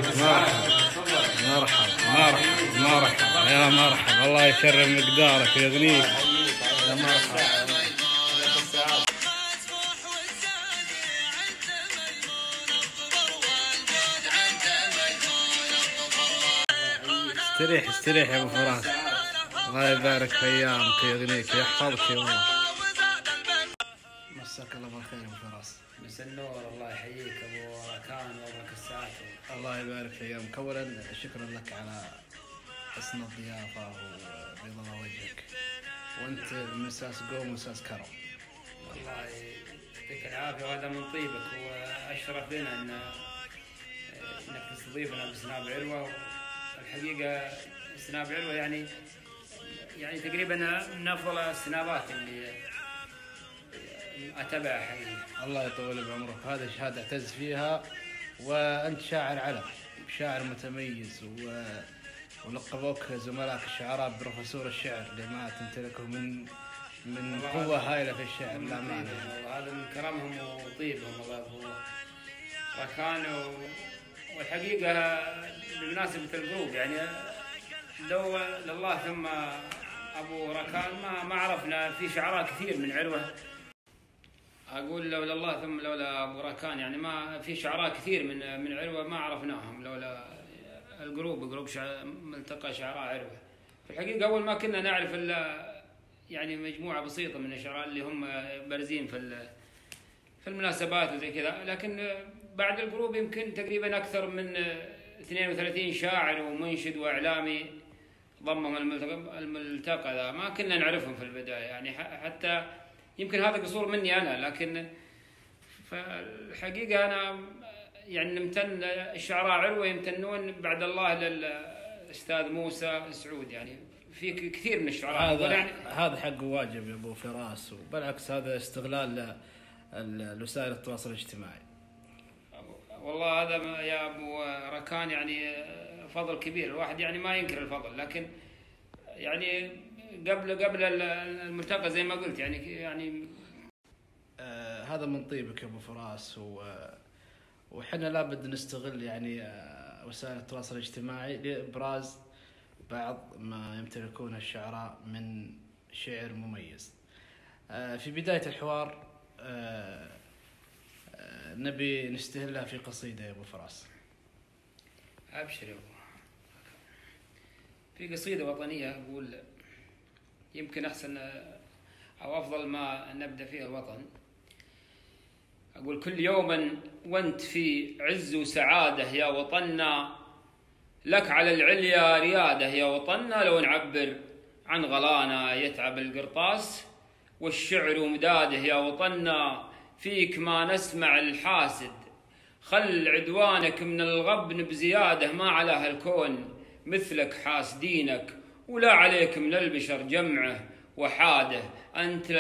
فيك. مرحبا يا مرحبا، الله يشرف مقدارك ويغنيك يا مرحبا. استريح يا ابو فراس، الله يبارك في ايامك ويغنيك ويحفظك يا الله. مساك الله بالخير يا ابو فراس. مس النور، الله يحييك ابو ركان وابو كسات. الله يبارك في ايامك. اولا شكرا لك على حسن الضيافه وبيض الله وجهك، وانت مساس قوم ومساس كرم. الله يعطيك العافيه، وهذا من طيبك، واشرف لنا انك تستضيفنا بسناب عروه. الحقيقه سناب عروه يعني تقريبا من افضل السنابات اللي اتابعها حقيقه. الله يطول بعمرك، هذا شهاده اعتز فيها. وانت شاعر علم، شاعر متميز، ولقبوك زملائك الشعراء بروفيسور الشعر لما تمتلكه من قوه هائله في الشعر. لا معنى، وهذا من كرمهم وطيبهم الله يغفر ركان. والحقيقه بمناسبه الجروب يعني لو لله ثم ابو ركان ما عرفنا في شعراء كثير من عروه. اقول لولا الله ثم لولا ابو ركان يعني ما في شعراء كثير من عروه ما عرفناهم لولا الجروب ملتقى شعراء عروه. في الحقيقه اول ما كنا نعرف الا يعني مجموعه بسيطه من الشعراء اللي هم بارزين في المناسبات وزي كذا، لكن بعد الجروب يمكن تقريبا اكثر من 32 شاعر ومنشد واعلامي ضمهم الملتقى ذا. ما كنا نعرفهم في البدايه يعني، حتى يمكن هذا قصور مني انا، لكن فالحقيقه انا يعني نمتن الشعراء عروه يمتنون بعد الله للاستاذ موسى سعود. يعني في كثير من الشعراء هذا حق واجب يا ابو فراس، وبالعكس هذا استغلال لوسائل التواصل الاجتماعي. والله هذا يا ابو ركان يعني فضل كبير، الواحد يعني ما ينكر الفضل، لكن يعني قبل الملتقى زي ما قلت يعني هذا من طيبك يا ابو فراس. وحنا لابد نستغل يعني وسائل التواصل الاجتماعي لابراز بعض ما يمتلكونه الشعراء من شعر مميز. في بداية الحوار نبي نستهلها في قصيدة يا ابو فراس. ابشر يا ابو. في قصيدة وطنية اقول يمكن احسن او افضل ما نبدا فيها الوطن. اقول كل يوم وانت في عز وسعاده يا وطننا، لك على العليا رياده يا وطننا، لو نعبر عن غلانا يتعب القرطاس، والشعر مداده يا وطننا، فيك ما نسمع الحاسد، خل عدوانك من الغبن بزياده، ما على هالكون مثلك حاسدينك، ولا عليك من البشر جمعه وحاده، أنت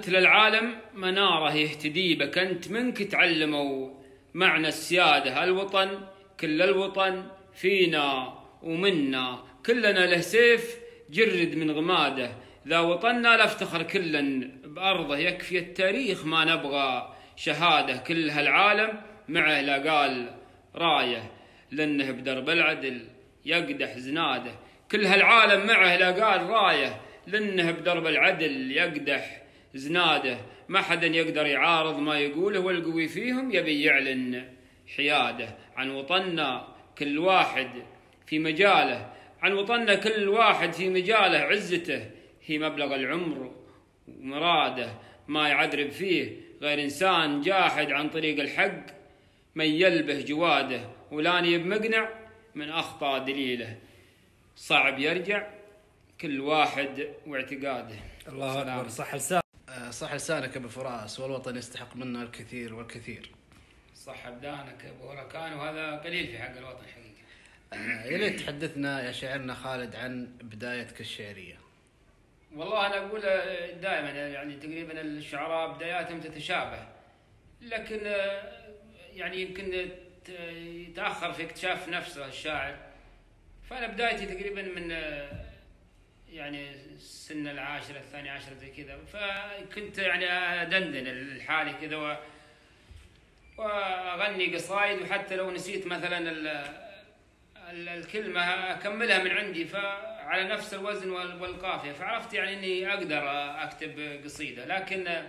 للعالم مناره يهتدي بك، أنت منك تعلموا معنى السيادة، الوطن كل الوطن فينا ومنا، كلنا له سيف جرد من غماده، ذا وطننا لافتخر كلا بأرضه، يكفي التاريخ ما نبغى شهادة، كل هالعالم معه لا قال رايه، لأنه بدرب العدل يقدح زناده، كل هالعالم معه لا قال رايه، لأنه بدرب العدل يقدح زناده، ما حدا يقدر يعارض ما يقوله، والقوي فيهم يبي يعلن حياده، عن وطننا كل واحد في مجاله، عن وطننا كل واحد في مجاله، عزته هي مبلغ العمر ومراده، ما يعذرب فيه غير إنسان جاحد عن طريق الحق، من يلبه جواده، ولاني بمقنع من أخطاء دليله، صعب يرجع كل واحد واعتقاده. الله أكبر. صح لسانك ابو فراس، والوطن يستحق منا الكثير والكثير. صح بدانك ابو ركان، وهذا قليل في حق الوطن حقيقه. يا ليت تحدثنا يا شاعرنا خالد عن بدايتك الشعريه. والله انا اقول دائما يعني تقريبا الشعراء بداياتهم تتشابه، لكن يعني يمكن يتاخر في اكتشاف نفسه الشاعر. فانا بدايتي تقريبا من يعني سن العاشرة الثانية عشرة زي كذا، فكنت يعني أدندن لحالي كذا وأغني قصايد، وحتى لو نسيت مثلا الكلمة أكملها من عندي فعلى نفس الوزن والقافية، فعرفت يعني إني أقدر أكتب قصيدة. لكن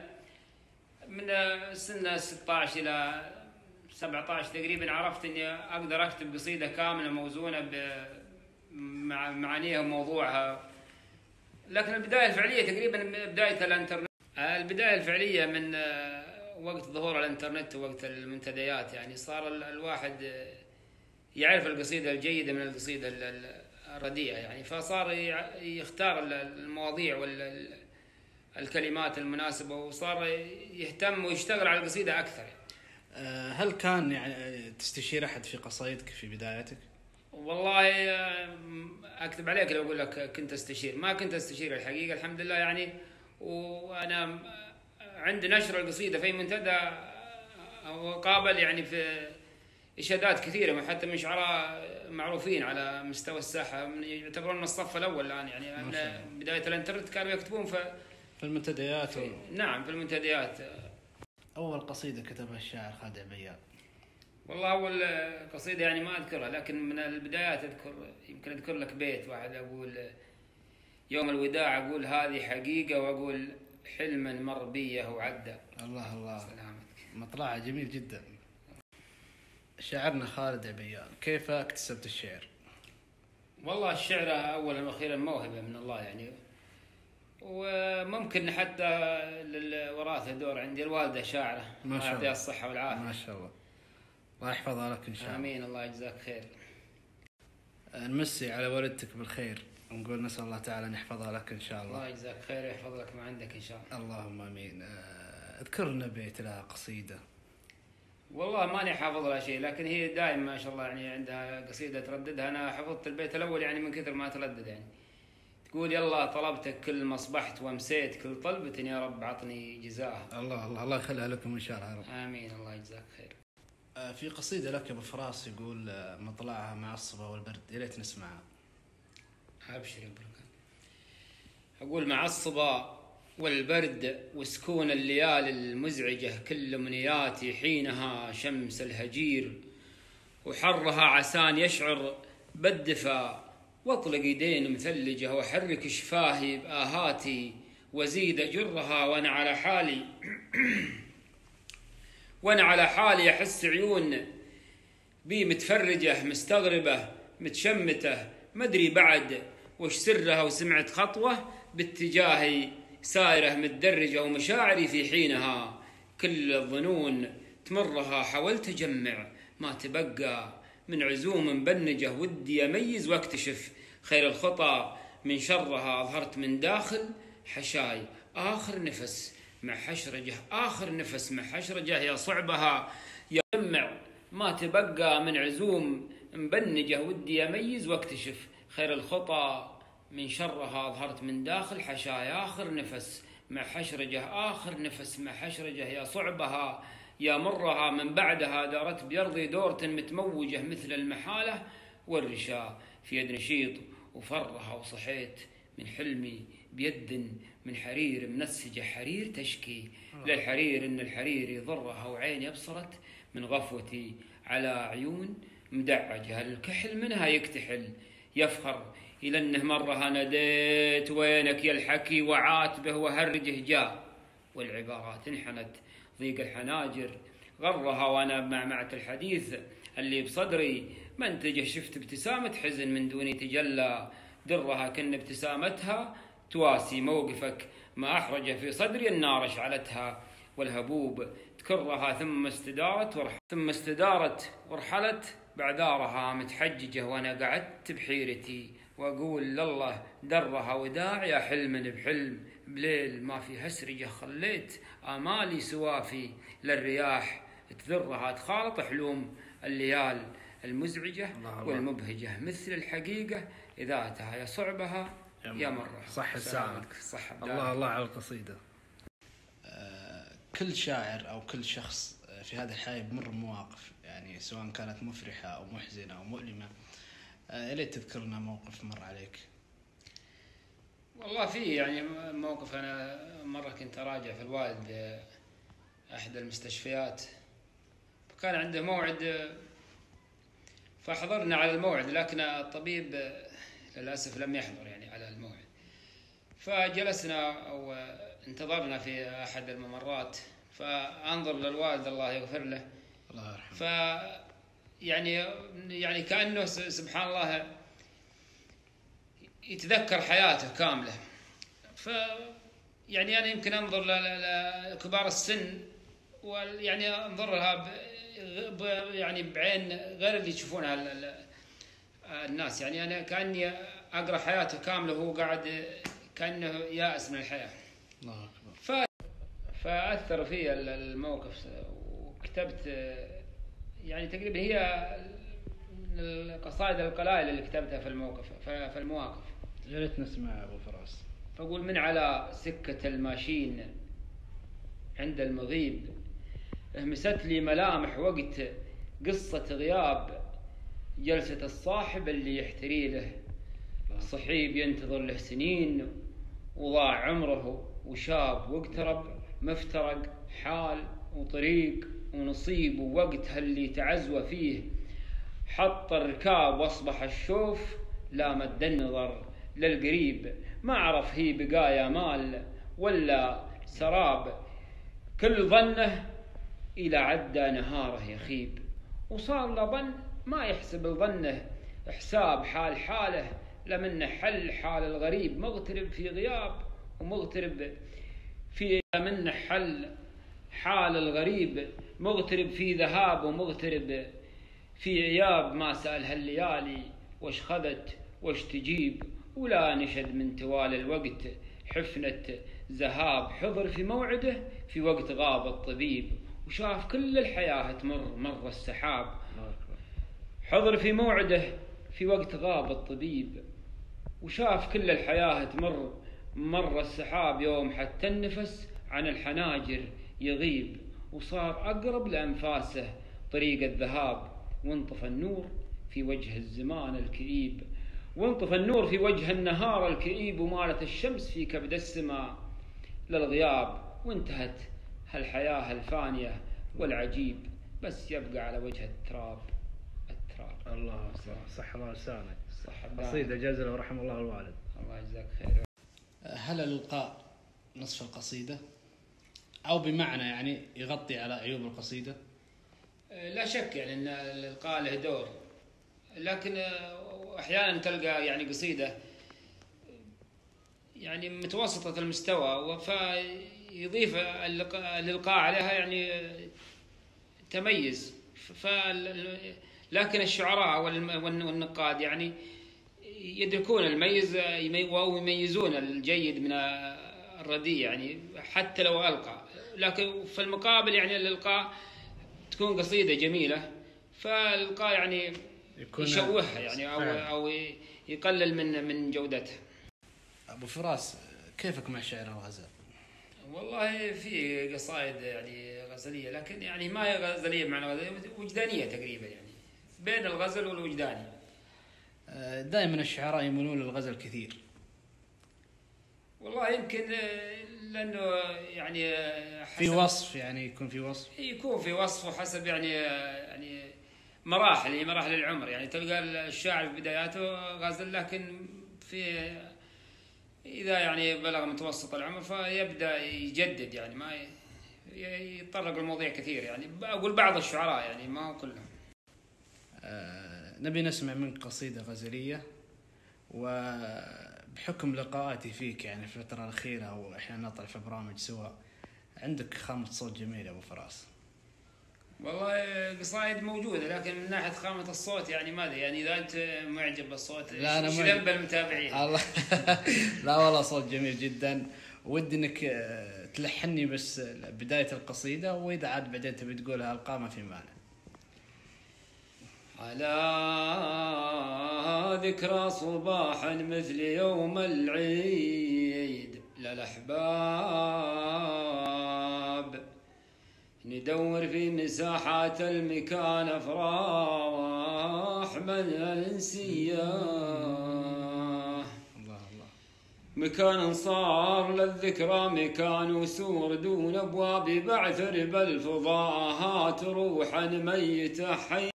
من سن 16 إلى 17 تقريبا عرفت إني أقدر أكتب قصيدة كاملة موزونة مع معانيها وموضوعها. لكن البداية الفعلية تقريبا بداية الانترنت. البداية الفعلية من وقت ظهور الانترنت ووقت المنتديات، يعني صار الواحد يعرف القصيدة الجيدة من القصيدة الرديئة، يعني فصار يختار المواضيع والكلمات المناسبة، وصار يهتم ويشتغل على القصيدة أكثر. هل كان يعني تستشير أحد في قصايدك في بدايتك؟ والله أكتب عليك لو أقول لك كنت أستشير، ما كنت أستشير الحقيقة، الحمد لله يعني. وأنا عند نشر القصيدة في منتدى وقابل يعني في إشادات كثيرة، حتى من شعراء معروفين على مستوى الساحة، يعتبرون من الصف الأول الآن، يعني بداية الانترنت كانوا يكتبون في المنتديات نعم في المنتديات. أول قصيدة كتبها الشاعر خالد عبيان؟ والله أول قصيدة يعني ما أذكرها، لكن من البدايات يمكن أذكر لك بيت واحد، أقول يوم الوداع، أقول هذه حقيقة، وأقول حلما مر بيه وعدى. الله الله، سلامتك. مطلعها جميل جدا. شاعرنا خالد عبيان، كيف اكتسبت الشعر؟ والله الشعر أولا وأخيرا موهبة من الله يعني، وممكن حتى للوراثة دور. عندي الوالدة شاعرة، الله يعطيها الصحة والعافية. ما شاء الله، الله يحفظها لك إن شاء الله. آمين، الله يجزاك خير. نمسي على والدتك بالخير ونقول نسأل الله تعالى أن يحفظها لك إن شاء الله. الله يجزاك خير ويحفظ لك ما عندك إن شاء الله. اللهم آمين. اذكر لنا بيت لها قصيدة. والله ماني حافظ لها شيء، لكن هي دائما ما شاء الله يعني عندها قصيدة ترددها. أنا حفظت البيت الأول يعني من كثر ما تردد، يعني تقول يلا طلبتك كل ما أصبحت وامسيت، كل طلبة يا رب عطني جزاها. الله الله، الله يخليها لكم إن شاء الله يا رب. آمين، الله يجزاك خير. في قصيدة لك أبو فراس يقول مطلعها معصبة والبرد، يا ريت نسمعها. أبشر يا بركان. أقول معصبة والبرد وسكون الليالي المزعجة، كل منياتي حينها شمس الهجير، وحرها عسان يشعر بالدفا، واطلق يدين مثلجة واحرك شفاهي بآهاتي، وزيد أجرها وأنا على حالي وأنا على حالي أحس عيون بي متفرجة مستغربة متشمتة، مدري بعد وش سرها، وسمعت خطوة باتجاهي سائرة متدرجة، ومشاعري في حينها كل الظنون تمرها، حاولت أجمع ما تبقى من عزوم مبنجة، ودي أميز واكتشف خير الخطى من شرها، أظهرت من داخل حشاي آخر نفس مع حشرجة، آخر نفس مع حشرجة، يا صعبها يجمع ما تبقى من عزوم مبنجة، ودي أميز واكتشف خير الخطى من شرها، أظهرت من داخل حشاي آخر نفس مع حشرجة، آخر نفس مع حشرجة، يا صعبها يا مرها من بعدها، دارت بيرضي دورة متموجة مثل المحالة والرشا في يد نشيط، وفرها وصحيت من حلمي بيد من حرير منسجة، حرير تشكي للحرير إن الحرير يضرها، وعيني أبصرت من غفوتي على عيون مدعجة، الكحل منها يكتحل يفخر، إلى أنه مرها ناديت وينك يا الحكي، وعاتبه وهرجه جاء، والعبارات انحنت ضيق الحناجر غرها، وأنا بمعمعة الحديث اللي بصدري منتجه، شفت ابتسامة حزن من دوني تجلى درها، كن ابتسامتها تواسي موقفك ما أحرج في صدري، النار اشعلتها والهبوب تكرها، ثم استدارت ورحلت بعذارها متحججة، وأنا قعدت بحيرتي وأقول لله درها وداع، يا حلم بحلم بليل ما في هسرجة، خليت آمالي سوافي للرياح تذرها، تخالط حلوم الليال المزعجة والمبهجة، مثل الحقيقة ذاتها، يا صعبها يا مرة. صح لسانك. صح. الله الله على القصيدة. كل شاعر أو كل شخص في هذه الحياة بمر مواقف، يعني سواء كانت مفرحة أو محزنة أو مؤلمة، إلي تذكر لنا موقف مر عليك؟ والله في يعني موقف. أنا مرة كنت أراجع في الوالد أحد المستشفيات، كان عنده موعد فحضرنا على الموعد، لكن الطبيب للأسف لم يحضر يعني على الموعد. فجلسنا أو انتظرنا في أحد الممرات، فأنظر للوالد الله يغفر له، الله يرحمه. ف يعني كأنه سبحان الله يتذكر حياته كاملة. يعني أنا يمكن أنظر لكبار السن، ويعني أنظر لها يعني بعين غير اللي يشوفونها الناس. يعني أنا كأني أقرأ حياته كاملة وهو قاعد كأنه يائس من الحياة. الله أكبر. فأثر في الموقف، وكتبت يعني تقريبا هي القصائد القلائل اللي كتبتها في المواقف. يا ريت نسمع أبو فراس. فأقول: من على سكة الماشين عند المغيب اهمست لي ملامح وقت قصة غياب، جلسة الصاحب اللي يحتري له صحيب ينتظر له سنين، وضاع عمره وشاب واقترب، مفترق حال وطريق ونصيب، ووقتها اللي تعزوى فيه حط الركاب واصبح الشوف، لا مد النظر للقريب، ما عرف هي بقايا مال ولا سراب، كل ظنه إلى عدى نهاره يخيب، وصار له ظن ما يحسب الظنه حساب، حال حاله لمنه حل حال الغريب، مغترب في غياب ومغترب في منه حل حال الغريب، مغترب في ذهاب ومغترب في عياب، ما سألها الليالي وش خذت وش تجيب، ولا نشد من توالي الوقت حفنة ذهاب، حضر في موعده في وقت غاب الطبيب، وشاف كل الحياة تمر مر السحاب، حضر في موعده في وقت غاب الطبيب، وشاف كل الحياة تمر مر السحاب، يوم حتى النفس عن الحناجر يغيب، وصار أقرب لأنفاسه طريق الذهاب، وانطفى النور في وجه الزمان الكئيب، وانطفى النور في وجه النهار الكئيب، ومالت الشمس في كبد السماء للغياب، وانتهت هالحياة الفانية والعجيب، بس يبقى على وجه التراب. الله صح الله لسانك. صح. قصيدة جزلة ورحم الله الوالد. الله يجزاك خير. هل الإلقاء نصف القصيدة، أو بمعنى يعني يغطي على عيوب القصيدة؟ لا شك يعني أن الإلقاء له دور، لكن أحيانا تلقى يعني قصيدة يعني متوسطة المستوى، فيضيف الإلقاء عليها يعني تميز. لكن الشعراء والنقاد يعني يدركون الميز ويميزون الجيد من الرديء، يعني حتى لو ألقى، لكن في المقابل يعني الإلقاء تكون قصيدة جميلة، فالإلقاء يعني يشوهها يعني أو يقلل من جودتها. أبو فراس، كيفك مع شعر الغزل؟ والله في قصائد يعني غزلية، لكن يعني ما هي غزلية معنى غزلية، وجدانية تقريبا، يعني بين الغزل والوجداني. دائما الشعراء يميلون للغزل كثير. والله يمكن لأنه يعني في وصف، يعني يكون في وصف وحسب يعني مراحل العمر، يعني تلقى الشاعر في بداياته غزل، لكن في إذا يعني بلغ متوسط العمر فيبدأ يجدد، يعني ما يتطرق المواضيع كثير، يعني أقول بعض الشعراء يعني ما هو كلهم. نبي نسمع منك قصيدة غزلية، وبحكم لقاءاتي فيك يعني في الفترة الأخيرة وأحيانا نطلع في برامج سوا، عندك خامة صوت جميل يا أبو فراس. والله قصائد موجودة، لكن من ناحية خامة الصوت يعني ما أدري، يعني إذا أنت معجب بالصوت لا أنا ذنب المتابعين. الله لا والله صوت جميل جدا، ودي إنك تلحني بس بداية القصيدة، وإذا عاد بعدين تبي تقولها القامة في معنى. على ذكرى صباح مثل يوم العيد للأحباب، ندور في مساحات المكان أفراح من الانسياه، مكان صار للذكرى مكان وسور دون أبواب بعثر بالفضاءات روحا ميتة حي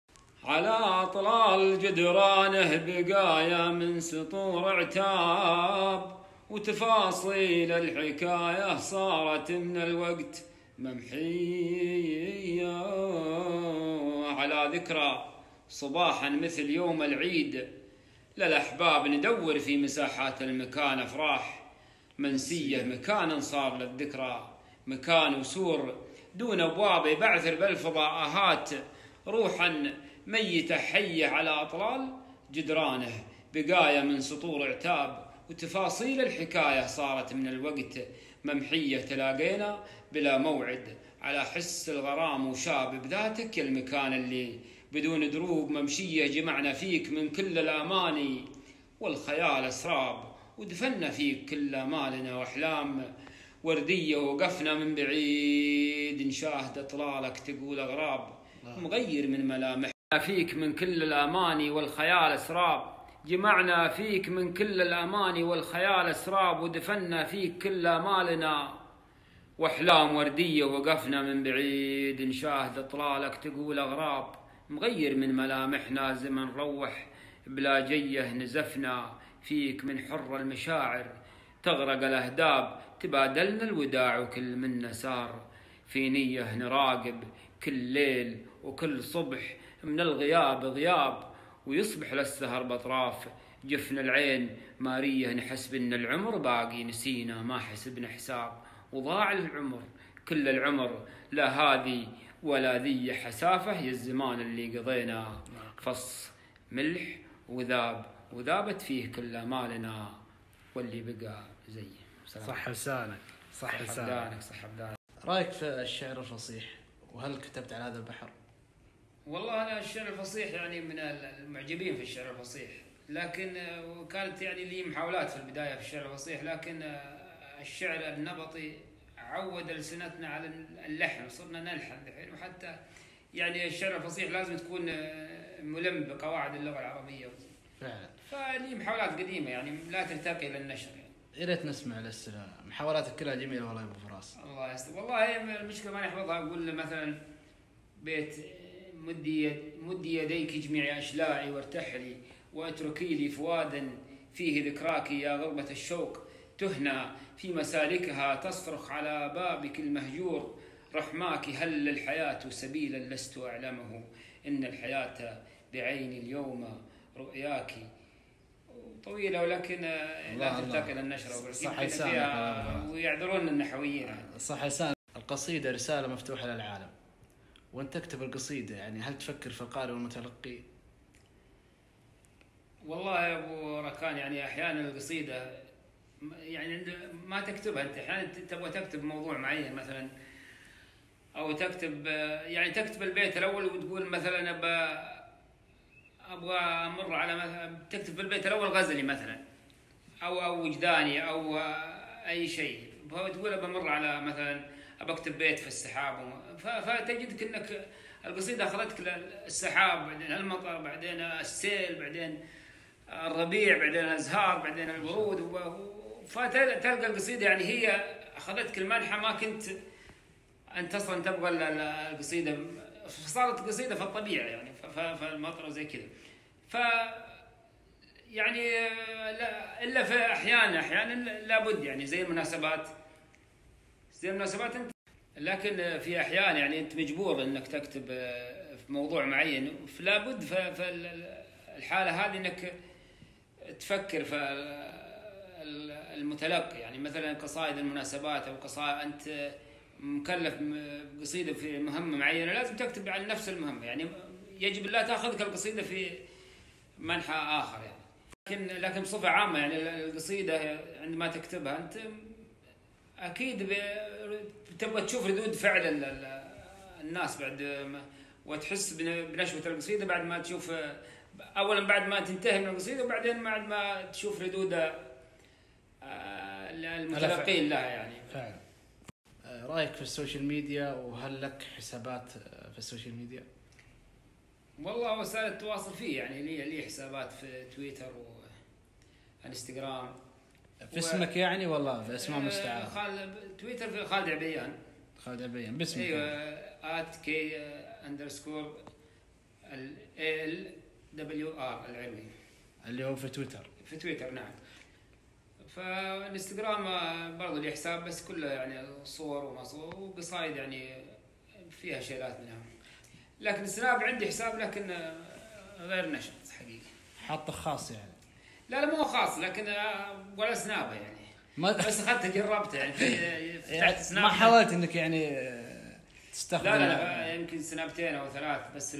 على أطلال جدرانه بقايا من سطور عتاب وتفاصيل الحكاية صارت من الوقت ممحية على ذكرى صباحا مثل يوم العيد للأحباب ندور في مساحات المكان أفراح منسية مكان صار للذكرى مكان وسور دون أبواب بعثر بالفضاءات روحا ميتة حية على أطلال جدرانه بقايا من سطور عتاب وتفاصيل الحكاية صارت من الوقت ممحية تلاقينا بلا موعد على حس الغرام وشاب بذاتك المكان اللي بدون دروب ممشية جمعنا فيك من كل الأماني والخيال أسراب ودفنا فيك كل آمالنا وأحلام وردية وقفنا من بعيد نشاهد أطلالك تقول أغراب مغير من ملامح فيك من كل الأماني والخيال أسراب جمعنا فيك من كل الأماني والخيال أسراب ودفنا فيك كل آمالنا وأحلام وردية وقفنا من بعيد نشاهد أطلالك تقول أغراب مغير من ملامحنا زمن روح بلا جيه نزفنا فيك من حر المشاعر تغرق الأهداب تبادلنا الوداع وكل منا سار في نية نراقب كل ليل وكل صبح من الغياب غياب ويصبح للسهر بأطراف جفن العين ماريه نحس بأن العمر باقي نسينا ما حسبنا حساب وضاع العمر كل العمر لا هذه ولا ذي حسافة يا الزمان اللي قضينا فص ملح وذاب وذابت فيه كل مالنا واللي بقى زي صح لسانك صح لسانك صح بدانك. رايك في الشعر الفصيح وهل كتبت على هذا البحر؟ والله أنا الشعر الفصيح يعني من المعجبين في الشعر الفصيح لكن كانت يعني لي محاولات في البداية في الشعر الفصيح لكن الشعر النبطي عود ألسنتنا على اللحن صرنا نلحن الحين وحتى يعني الشعر الفصيح لازم تكون ملم بقواعد اللغة العربية فعلا فلي محاولات قديمة يعني لا ترتقي للنشر يعني. يا ريت نسمع لسه محاولاتك كلها جميلة والله يا ابو فراس. الله يستر والله المشكلة ما نحفظها أقول مثلا بيت مدي يديك اجمعي أشلاعي وارتحلي واتركي لي فؤادا فيه ذكراك يا غربة الشوق تهنى في مسالكها تصرخ على بابك المهجور رحماك هل الحياة سبيلا لست أعلمه إن الحياة بعيني اليوم رؤياك طويلة ولكن لا ترتقي للنشر صح لسانك ويعذرون النحويين صح لسانك. القصيدة رسالة مفتوحة للعالم وانت تكتب القصيدة يعني هل تفكر في القارئ والمتلقي؟ والله يا ابو ركان يعني احيانا القصيدة يعني ما تكتبها انت احيانا تبغى تكتب موضوع معين مثلا او تكتب يعني تكتب البيت الاول وتقول مثلا ابغى امر على مثلا تكتب في البيت الاول غزلي مثلا او وجداني او اي شيء فتقول بمر على مثلا بكتب بيت في السحاب فتجدك انك القصيدة اخذتك للسحاب بعدين المطر بعدين السيل بعدين الربيع بعدين الازهار بعدين الورود فتلقى القصيدة يعني هي اخذتك المنحى ما كنت انت اصلا تبغى القصيدة صارت قصيدة في الطبيعة يعني في المطر وزي كذا ف يعني لا الا في احيانا لابد يعني زي المناسبات انت لكن في احيان يعني انت مجبور انك تكتب في موضوع معين فلابد في الحالة هذه انك تفكر في المتلقي يعني مثلا قصائد المناسبات او قصائد انت مكلف بقصيدة في مهمة معينة لازم تكتب عن نفس المهمة يعني يجب لا تأخذك القصيدة في منحى آخر يعني لكن بصفة عامة يعني القصيدة عندما تكتبها أنت أكيد تبغى تشوف ردود فعل الناس بعد وتحس بنشوة القصيدة بعد ما تشوف أولا بعد ما تنتهي من القصيدة وبعدين بعد ما تشوف ردود المتلقين لها يعني فعلا. رأيك في السوشيال ميديا وهل لك حسابات في السوشيال ميديا؟ والله وسائل التواصل فيه يعني لي حسابات في تويتر وانستغرام في اسمك يعني ولا في اسماء مستعارة؟ تويتر في خالد عبيان. خالد عبيان باسمك؟ ايوه @k__LALWR العلوي اللي هو في تويتر. في تويتر نعم. فالانستغرام برضو لي حساب بس كله يعني صور وما صور وقصايد يعني فيها شيلات منها. لكن السناب عندي حساب لكن غير نشط حقيقي. حاطه خاص يعني؟ لا مو خاص لكن ولا سنابه يعني. بس اخذت جربته يعني فتحت سناب. ما حاولت انك يعني تستخدم؟ لا يمكن سنابتين او 3 بس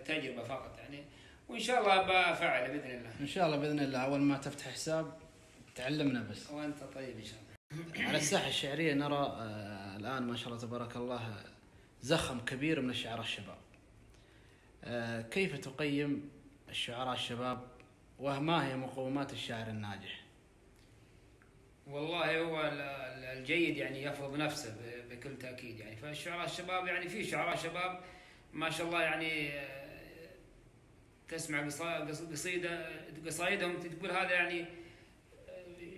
تجربه فقط يعني، وان شاء الله بفعله باذن الله. ان شاء الله باذن الله اول ما تفتح حساب تعلمنا بس. وانت طيب ان شاء الله. على الساحه الشعريه نرى الان ما شاء الله تبارك الله زخم كبير من الشعراء الشباب. كيف تقيم الشعراء الشباب وما هي مقومات الشاعر الناجح؟ والله هو الجيد يعني يفرض نفسه بكل تأكيد يعني. فالشعراء الشباب يعني في شعراء شباب ما شاء الله يعني تسمع قصايدهم تقول هذا يعني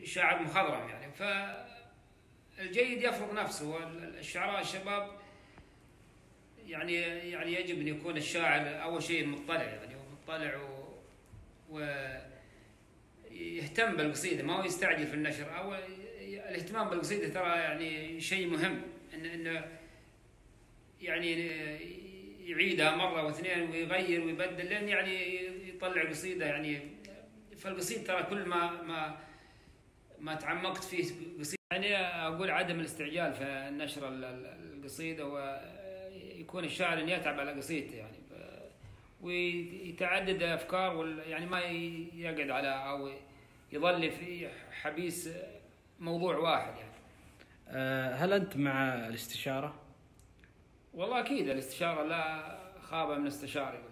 شاعر مخضرم يعني. فالجيد يفرض نفسه. والشعراء الشباب يعني يجب أن يكون الشاعر أول شيء مطلع يعني، ومطلع يهتم بالقصيدة، ما هو يستعجل في النشر. أو الاهتمام بالقصيدة ترى يعني شيء مهم، إنه يعني يعيدها مرة واثنين ويغير ويبدل لين يعني يطلع قصيدة يعني. فالقصيدة ترى كل ما تعمقت فيه قصيدة يعني أقول عدم الاستعجال في نشر القصيدة، ويكون الشاعر إن يتعب على قصيدته يعني، ويتعدد أفكار يعني ما يقعد على أو يظل في حبيس موضوع واحد يعني. هل أنت مع الاستشارة؟ والله أكيد الاستشارة لا خاب من استشاري،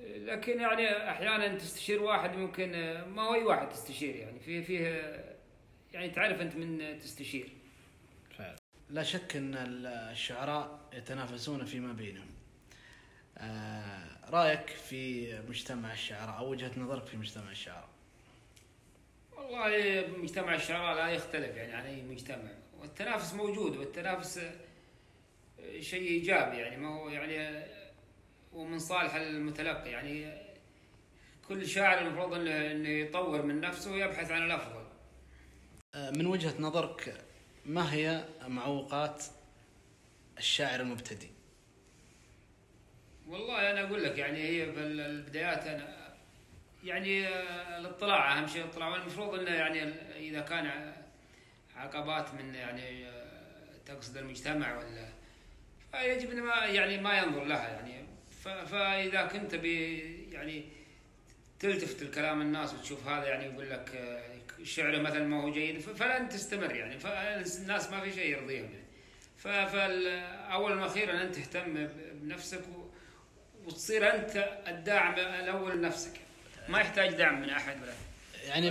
لكن يعني أحيانا تستشير واحد ممكن ما هو أي واحد تستشير يعني فيه يعني تعرف أنت من تستشير. لا شك أن الشعراء يتنافسون فيما بينهم. رأيك في مجتمع الشعراء أو وجهة نظرك في مجتمع الشعراء؟ والله مجتمع الشعراء لا يختلف يعني عن أي مجتمع، والتنافس موجود، والتنافس شيء إيجابي يعني، ما هو يعني ومن صالح المتلقي يعني. كل شاعر المفروض أنه يطور من نفسه ويبحث عن الأفضل. من وجهة نظرك ما هي معوقات الشاعر المبتدئ؟ والله أنا أقول لك يعني هي في البدايات أنا يعني الاطلاع أهم شيء، الاطلاع. والمفروض أنه يعني إذا كان عقبات من يعني تقصد المجتمع ولا فيجب أن ما ينظر لها يعني. فإذا كنت يعني تلتفت الكلام الناس وتشوف هذا يعني يقول لك شعره مثلا ما هو جيد فلن تستمر يعني. فالناس ما في شيء يرضيهم يعني. فأولا وأخيرا أنت تهتم بنفسك وتصير أنت الداعم الأول لنفسك، ما يحتاج دعم من أحد ولا يعني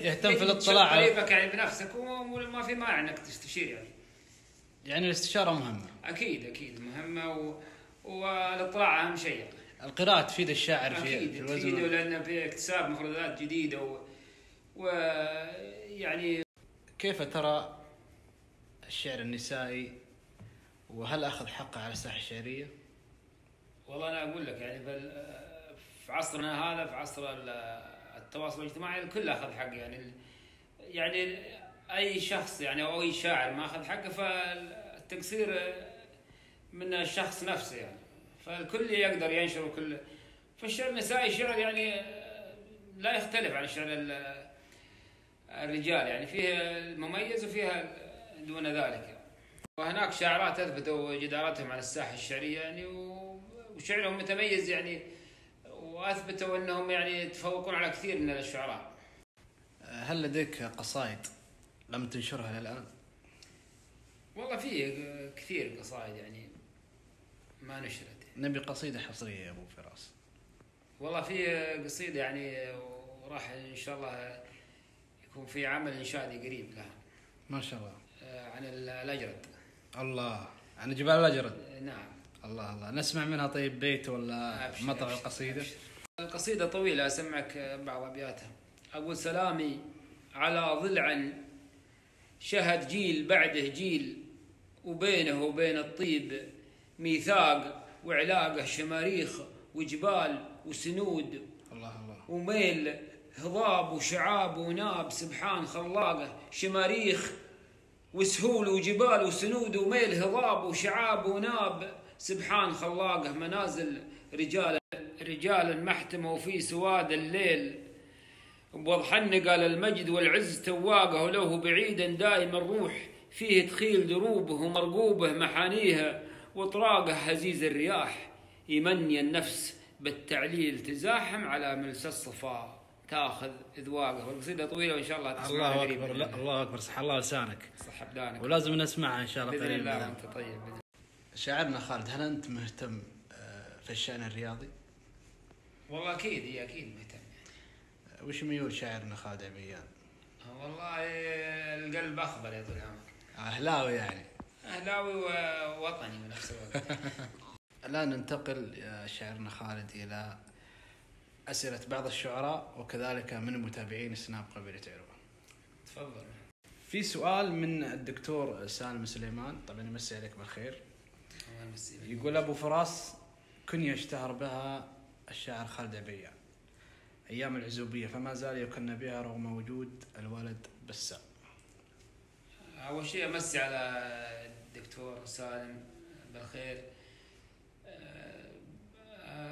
يهتم في الاطلاع طريقك يعني بنفسك، وما في مانع أنك تستشير يعني الاستشارة مهمة. أكيد مهمة، والاطلاع أهم شيء. القراءة تفيد الشاعر في الوزن، تفيده لأنه في اكتساب مفردات جديدة ويعني. كيف ترى الشعر النسائي وهل أخذ حقه على الساحة الشعرية؟ والله أنا أقول لك يعني في عصرنا هذا، في عصر التواصل الاجتماعي، الكل أخذ حقه يعني أي شخص يعني أو أي شاعر ما أخذ حقه فالتقصير من الشخص نفسه يعني. فالكل يقدر ينشر كل. فالشعر النسائي شعر يعني لا يختلف عن شعر الرجال يعني، فيه المميز وفيها دون ذلك يعني. وهناك شاعرات أثبتوا جدارتهم على الساحة الشعرية يعني، وشعرهم متميز يعني، وأثبتوا أنهم يعني يتفوقون على كثير من الشعراء. هل لديك قصائد لم تنشرها الآن؟ والله فيه كثير قصائد يعني ما نشرت. نبي قصيدة حصرية يا أبو فراس. والله في قصيدة يعني وراح إن شاء الله يكون في عمل إنشادي قريب لها. ما شاء الله. عن الأجرد. الله، عن جبال الأجرد. نعم. الله نسمع منها طيب بيت ولا مطلع القصيدة؟ القصيدة طويلة أسمعك بعض أبياتها. أقول: سلامي على ضلع شهد جيل بعده جيل، وبينه وبين الطيب ميثاق، وعلاقه شماريخ وجبال وسنود، الله الله. وميل هضاب وشعاب وناب، سبحان خلاقه شماريخ وسهول وجبال وسنود، وميل هضاب وشعاب وناب، سبحان خلاقه منازل رجال محتموا في سواد الليل، بوضحن قال المجد والعز تواقه، ولو بعيدا دائما الروح فيه تخيل دروبه ومرقوبه محانيها، وطراقه هزيز الرياح يمني النفس بالتعليل، تزاحم على ملس الصفا تاخذ اذواقه. والقصيده طويله وان شاء الله تسمعها الله قريبا. اكبر. الله اكبر. صح الله لسانك. صح بدانك. ولازم نسمعها ان شاء الله باذن قريبا. الله وانت طيب. شاعرنا خالد، هل انت مهتم في الشأن الرياضي؟ والله اكيد اكيد مهتم. وش ميول شاعرنا خالد عبيان؟ والله القلب اخضر يا طول عمرك. اهلاوي يعني. اهلاوي ووطني بنفس الوقت. الان ننتقل يا شاعرنا خالد الى اسئله بعض الشعراء وكذلك من متابعين سناب قبيله عروه. تفضل. في سؤال من الدكتور سالم سليمان، طبعا يمسي عليك بالخير. يقول ابو فراس كنية اشتهر بها الشاعر خالد عبيان ايام العزوبيه، فما زال يكن بها رغم وجود الولد بسام. اول شيء امسي على الدكتور سالم بالخير.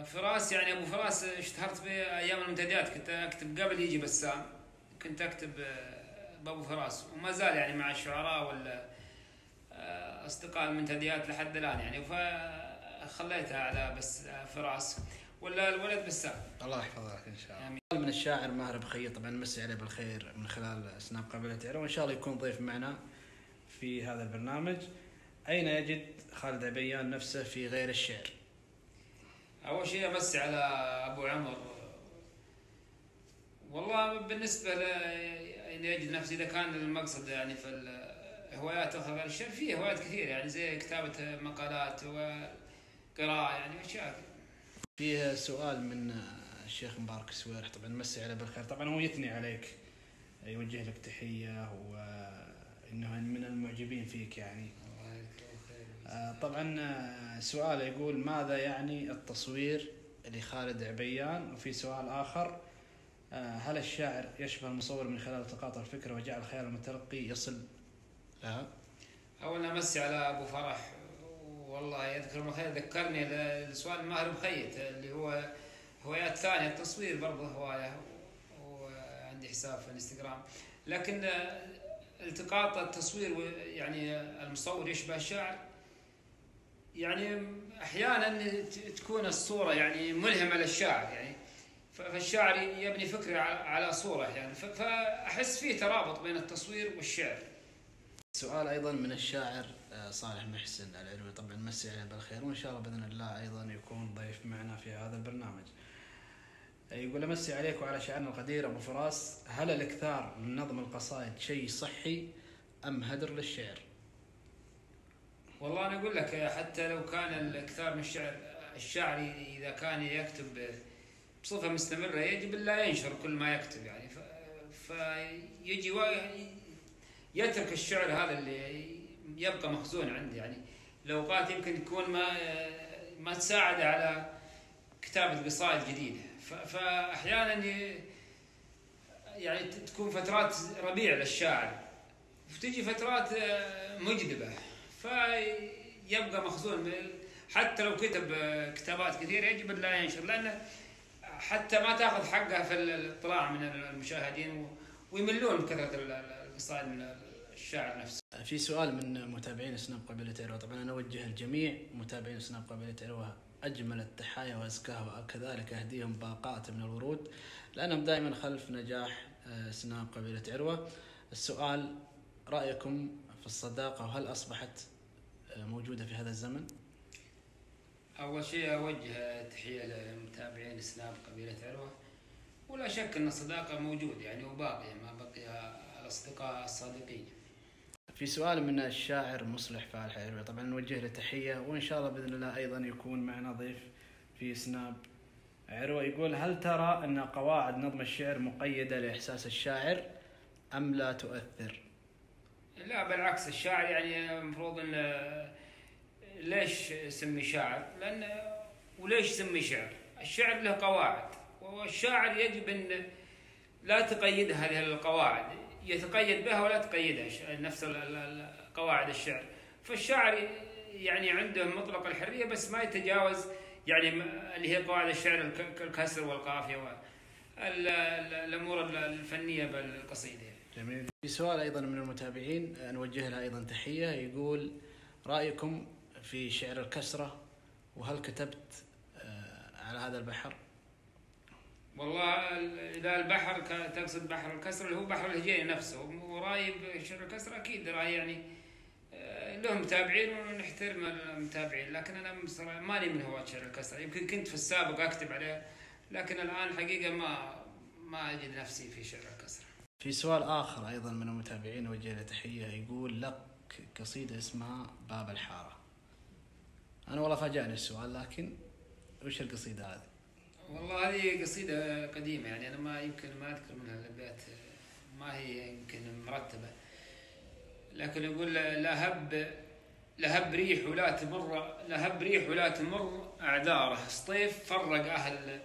فراس يعني ابو فراس اشتهرت به ايام المنتديات، كنت اكتب قبل يجي بسام، كنت اكتب بابو فراس، وما زال يعني مع الشعراء ولا اصدقاء المنتديات لحد الان يعني، فخليتها على بس فراس ولا الولد بسام. الله يحفظك ان شاء الله. يعني من الشاعر ماهر بخيت، طبعا نمسي عليه بالخير من خلال سناب قبيله عروه، وان شاء الله يكون ضيف معنا في هذا البرنامج. اين يجد خالد عبيان نفسه في غير الشعر؟ اول شيء امسي على ابو عمر. والله بالنسبه ان يجد نفسي، اذا كان المقصد يعني في الهوايات اخرى غير الشعر، في هوايات كثير يعني زي كتابه مقالات وقراءه يعني اشياء. فيه سؤال من الشيخ مبارك السويرح، طبعا نمسي عليه بالخير، طبعا هو يثني عليك، يوجه لك تحيه وانه من المعجبين فيك يعني. طبعا سؤال يقول ماذا يعني التصوير لخالد عبيان؟ وفي سؤال آخر، هل الشاعر يشبه المصور من خلال التقاط الفكرة وجعل خيال المتلقي يصل لها؟ أولا أمسي على أبو فرح، والله يذكر الله خير، ذكرني لسؤال ماهر بخيت اللي هو هوايات ثانية، التصوير برضه هواية، وعندي حساب في الانستغرام. لكن التقاط التصوير يعني المصور يشبه الشاعر، يعني احيانا تكون الصوره يعني ملهمه للشاعر يعني، فالشاعر يبني فكره على صوره يعني، فاحس فيه ترابط بين التصوير والشعر. سؤال ايضا من الشاعر صالح محسن العلوي، طبعا مسي عليه بالخير، وان شاء الله باذن الله ايضا يكون ضيف معنا في هذا البرنامج. يقول امسي عليك وعلى شاعرنا القدير ابو فراس، هل الاكثار من نظم القصائد شيء صحي ام هدر للشعر؟ والله أنا أقول لك، حتى لو كان الإكثار من الشاعر إذا كان يكتب بصفة مستمرة يجب لا ينشر كل ما يكتب يعني، فيجي يترك الشعر هذا اللي يبقى مخزون عنده يعني، لأوقات يمكن تكون ما تساعد على كتابة قصائد جديدة، فأحيانا يعني تكون فترات ربيع للشاعر، وتجي فترات مجدبة، فيبقى مخزون. حتى لو كتب كتابات كثيرة يجب أن لا ينشر، لأنه حتى ما تأخذ حقها في الاطلاع من المشاهدين، ويملون بكثرة القصائد من الشاعر نفسه. في سؤال من متابعين سناب قبيلة عروة، طبعا أنا أوجه الجميع متابعين سناب قبيلة عروة أجمل التحايا وأزكاها، وكذلك أهديهم باقات من الورود لأنهم دائما خلف نجاح سناب قبيلة عروة. السؤال، رأيكم في الصداقة وهل أصبحت موجودة في هذا الزمن؟ أول شيء أوجه تحية لمتابعين سناب قبيلة عروة، ولا شك أن الصداقة موجودة يعني وباقية، ما بقي الأصدقاء الصادقين. في سؤال من الشاعر مصلح فالح عروة، طبعا نوجه له تحية، وإن شاء الله بإذن الله أيضا يكون معنا ضيف في سناب عروة. يقول هل ترى أن قواعد نظم الشعر مقيدة لإحساس الشاعر أم لا تؤثر؟ لا بالعكس، الشاعر يعني المفروض أن ليش سمي شاعر؟ لأن وليش سمي شعر؟ الشعر له قواعد، والشاعر يجب أن لا تقيد هذه القواعد، يتقيد بها ولا تقيدها نفس قواعد الشعر. فالشاعر يعني عنده مطلق الحرية، بس ما يتجاوز يعني اللي هي قواعد الشعر، الكسر والقافية والأمور الفنية بالقصيدة. جميل. في سؤال أيضا من المتابعين نوجه له أيضا تحية، يقول رأيكم في شعر الكسرة، وهل كتبت على هذا البحر؟ والله إذا البحر تقصد بحر الكسر اللي هو بحر الهجين نفسه، وراي بشعر الكسر أكيد راي يعني له متابعين ونحترم المتابعين، لكن أنا ماني من هواة شعر الكسر. يمكن كنت في السابق أكتب عليه، لكن الآن حقيقة ما أجد نفسي في شعر الكسر. في سؤال آخر أيضا من المتابعين وجه له تحية، يقول لك قصيدة اسمها باب الحارة. أنا والله فاجأني السؤال، لكن وش القصيدة هذه؟ والله هذه قصيدة قديمة، يعني أنا ما أذكر منها الأبيات، ما هي يمكن مرتبة، لكن يقول لهب ريح ولا تمر أعذاره، سطيف فرق أهل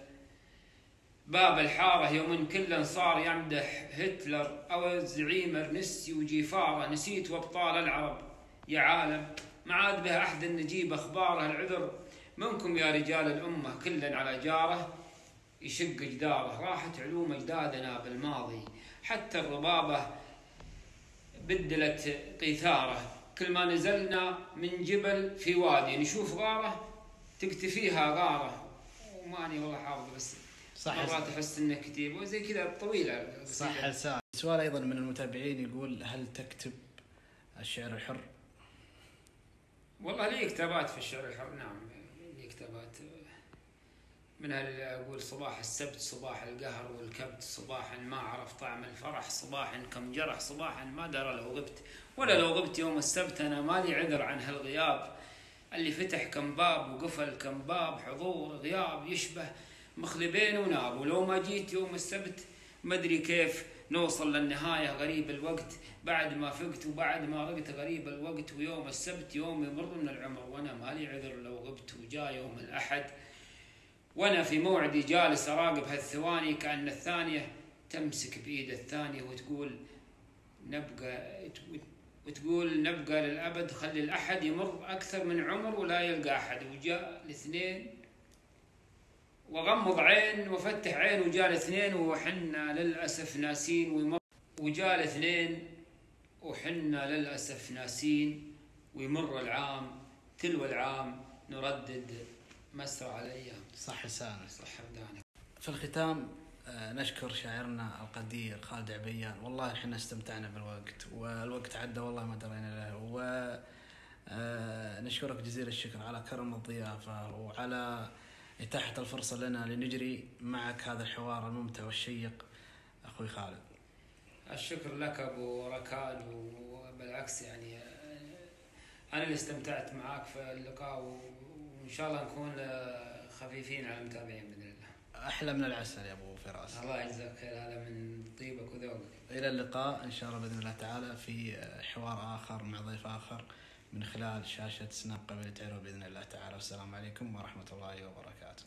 باب الحارة، يوم كل صار يمدح هتلر أو الزعيم النسي وجيفاره، نسيت وابطال العرب يا عالم، ما عاد به أحد نجيب أخباره، العذر منكم يا رجال الأمة، كلا على جاره يشق جداره، راحت علوم أجدادنا بالماضي، حتى الربابة بدلت قيثاره، كل ما نزلنا من جبل في وادي نشوف غارة تكتفيها غارة. وماني والله حافظ، بس صح، مرات أحس إنه كتيب وزي كذا طويلة. صح لسان. سؤال أيضا من المتابعين يقول هل تكتب الشعر الحر؟ والله لي كتابات في الشعر الحر، نعم لي كتابات، منها اللي أقول صباح السبت صباح القهر والكبت، صباحا ما عرف طعم الفرح، صباحا كم جرح، صباحا ما درى لو غبت، ولا لو غبت يوم السبت أنا مالي عذر عن هالغياب، اللي فتح كم باب وقفل كم باب، حضور غياب يشبه مخلبين وناب، ولو ما جيت يوم السبت مدري كيف نوصل للنهاية، غريب الوقت بعد ما فقت وبعد ما رقت، غريب الوقت ويوم السبت يوم يمر من العمر، وأنا مالي عذر لو غبت، وجاء يوم الأحد وأنا في موعدي جالس أراقب هالثواني، كأن الثانية تمسك بإيد الثانية وتقول نبقى للأبد، خلي الأحد يمر أكثر من عمر ولا يلقى أحد، وجاء الاثنين وغمض عين وفتح عين، وجاء الاثنين وحنا للأسف ناسين، وجاء الاثنين وحنا للأسف ناسين، ويمر العام تلو العام نردد مسرع الأيام. صح لسانك. صح بدانك. في الختام نشكر شاعرنا القدير خالد عبيان، والله احنا استمتعنا بالوقت، والوقت عدى والله ما درينا له، ونشكرك جزيل الشكر على كرم الضيافة وعلى إتاحة الفرصة لنا لنجري معك هذا الحوار الممتع والشيق أخوي خالد. الشكر لك أبو ركال، وبالعكس يعني أنا اللي استمتعت معك في اللقاء، وإن شاء الله نكون خفيفين على المتابعين بإذن الله. أحلى من العسل يا أبو فراس. الله يجزاك خير، هذا من طيبك وذوقك. إلى اللقاء إن شاء الله بإذن الله تعالى في حوار آخر مع ضيف آخر من خلال شاشة سناب قبل تعالوا بإذن الله تعالى، والسلام عليكم ورحمة الله وبركاته.